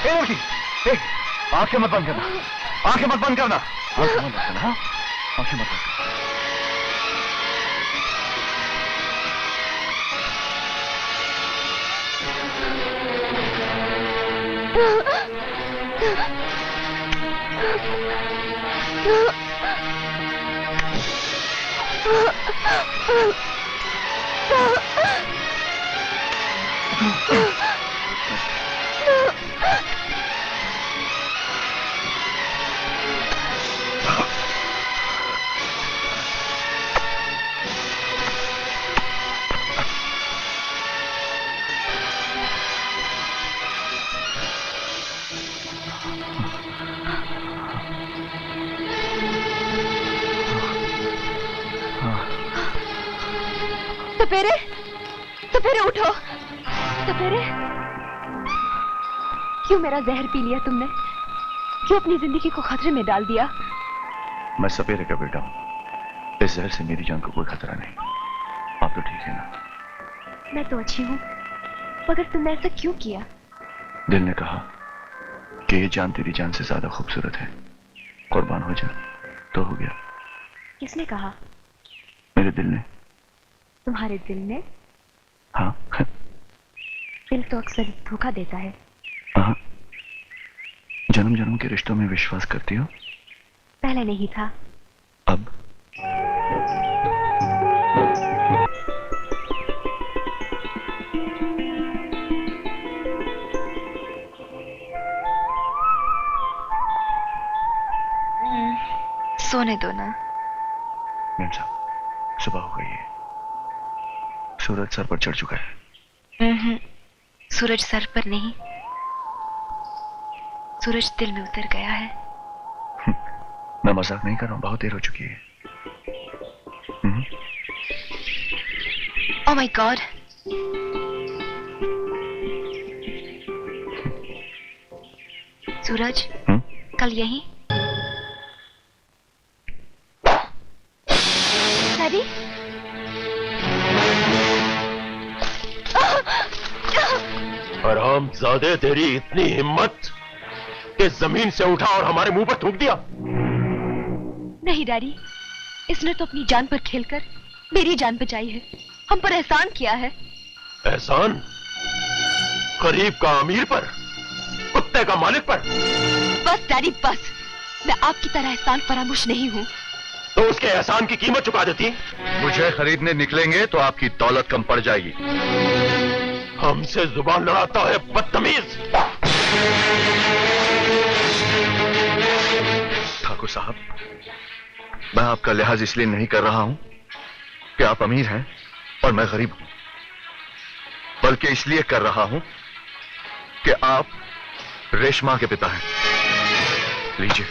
लड़की, आंखें मत बंद करना, आंखें मत बंद करना, आंखें मत बंद करना, हाँ? आंखें मत बंद करना। सपेरे, सपेरे उठो। सपेरे, क्यों मेरा जहर पी लिया तुमने? क्यों अपनी जिंदगी को खतरे में डाल दिया? मैं सपेरे का बेटा हूं, इस जहर से मेरी जान को कोई खतरा नहीं। आप तो ठीक है ना? मैं तो अच्छी हूं, मगर तुमने ऐसा क्यों किया? दिल ने कहा कि ये जान तेरी जान से ज्यादा खूबसूरत है, कुर्बान हो जा, तो हो गया। किसने कहा? मेरे दिल ने। तुम्हारे दिल ने? हाँ। दिल तो अक्सर धोखा देता है। हाँ। जन्म जन्म के रिश्तों में विश्वास करती हो? पहले नहीं था। अब? सोने दो ना। मैम साहब, सुबह हो गई है, सूरज सर पर चढ़ चुका है। सूरज सर पर नहीं, सूरज दिल में उतर गया है। मैं मजाक नहीं कर रहा हूं, बहुत देर हो चुकी है। Oh my God. सूरज, कल यही डैडी। हरामजादे, तेरी इतनी हिम्मत कि जमीन से उठा और हमारे मुंह पर थूक दिया। नहीं डैडी, इसने तो अपनी जान पर खेलकर मेरी जान बचाई है, हम पर एहसान किया है। एहसान? गरीब का अमीर पर, कुत्ते का मालिक पर। बस डैडी बस, मैं आपकी तरह एहसान फरामोश नहीं हूँ। तो उसके एहसान की कीमत चुका देती। मुझे खरीदने निकलेंगे तो आपकी दौलत कम पड़ जाएगी। हमसे जुबान लड़ाता है बदतमीज। ठाकुर साहब, मैं आपका लिहाज इसलिए नहीं कर रहा हूं कि आप अमीर हैं और मैं गरीब हूं, बल्कि इसलिए कर रहा हूं कि आप रेशमा के पिता हैं। लीजिए।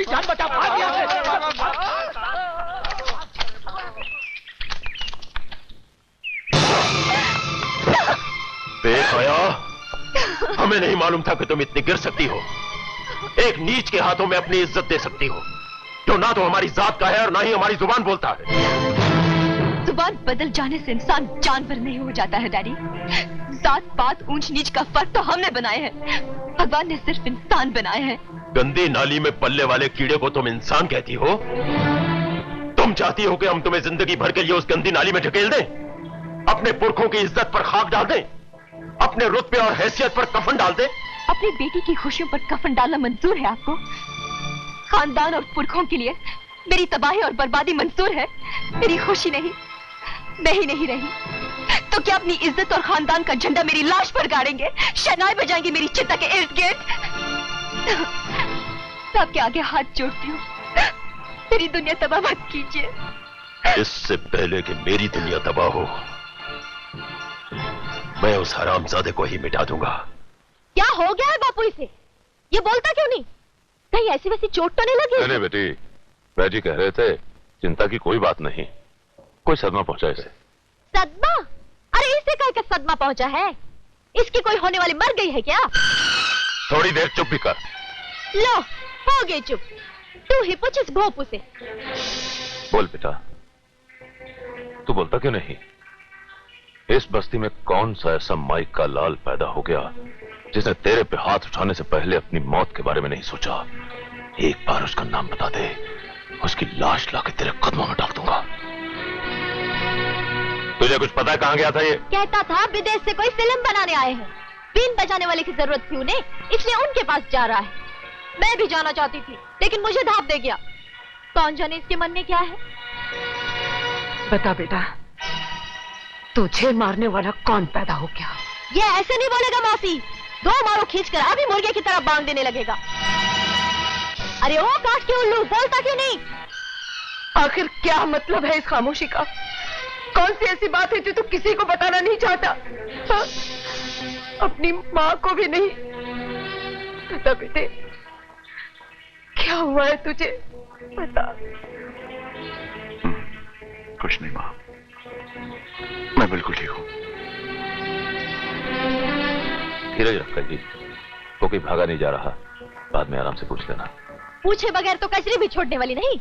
जान बचा, भाग यहाँ से। बेहया, हमें नहीं मालूम था कि तुम इतनी गिर सकती हो। एक नीच के हाथों में अपनी इज्जत दे सकती हो, जो ना तो हमारी जात का है और ना ही हमारी जुबान बोलता है। जुबान बदल जाने से इंसान जानवर नहीं हो जाता है डैडी। जात पात ऊंच नीच का फर्क तो हमने बनाए हैं, भगवान ने सिर्फ इंसान बनाए हैं। गंदी नाली में पलने वाले कीड़े को तुम इंसान कहती हो? तुम चाहती हो कि हम तुम्हें जिंदगी भर के लिए उस गंदी नाली में ढकेल दें, अपने पुरखों की इज्जत पर खाक डाल दें, अपने रुतबे और हैसियत पर कफन डाल दें? अपनी बेटी की खुशियों पर कफन डालना मंजूर है आपको? खानदान और पुरखों के लिए मेरी तबाही और बर्बादी मंजूर है, मेरी खुशी नहीं? नहीं रही तो क्या अपनी इज्जत और खानदान का झंडा मेरी लाश पर गाड़ेंगे, शहनाई बजाएंगे मेरी चिता के इर्द गिर्द? मैं आपके आगे हाथ जोड़ती हूँ, मेरी दुनिया तबाह मत कीजिए। इससे पहले कि मेरी दुनिया तबाह हो, मैं उस हरामजादे को ही मिटा दूंगा। क्या हो गया है बापू इसे? ये बोलता क्यों नहीं? कहीं ऐसी वैसी चोट तो नहीं लगी? नहीं बेटी, बैजी कह रहे थे चिंता की कोई बात नहीं, कोई सदमा पहुंचा इसे। सदमा? अरे इसे कहीं का सदमा पहुंचा है? इसकी कोई होने वाली मर गई है क्या? थोड़ी देर चुप भी कर। लो, हो गई चुप। तू ही पूछ इस भोपू से। बोल बेटा, तू बोलता क्यों नहीं? इस बस्ती में कौन सा ऐसा माइक का लाल पैदा हो गया जिसने तेरे पे हाथ उठाने से पहले अपनी मौत के बारे में नहीं सोचा? एक बार उसका नाम बता दे, उसकी लाश लाके तेरे कदमों में डाल दूंगा। तुझे कुछ पता है कहां गया था ये? कहता था विदेश से कोई फिल्म बनाने आए हैं, बीन बजाने वाले की जरूरत थी उन्हें, इसलिए उनके पास जा रहा है। मैं भी जाना चाहती थी, लेकिन मुझे धाप दे गया। कौन जाने इसके मन में क्या है? बता बेटा, तुझे मारने वाला कौन पैदा हो गया? ये ऐसे नहीं बोलेगा मौसी, दो मारो खींचकर अभी मुर्गे की तरह बांग देने लगेगा। अरे ओ काट के उल्लू, बोलता क्यों नहीं? आखिर क्या मतलब है इस खामोशी का? कौन सी ऐसी बात है जो तू किसी को बताना नहीं चाहता? हाँ? अपनी माँ को भी नहीं? बता बेटे, क्या हुआ है तुझे? बता। कुछ नहीं माँ, मैं बिल्कुल ठीक हूँ। धीरज रखा जी, वो कहीं भागा नहीं जा रहा, बाद में आराम से पूछ लेना। पूछे बगैर तो कचरे भी छोड़ने वाली नहीं।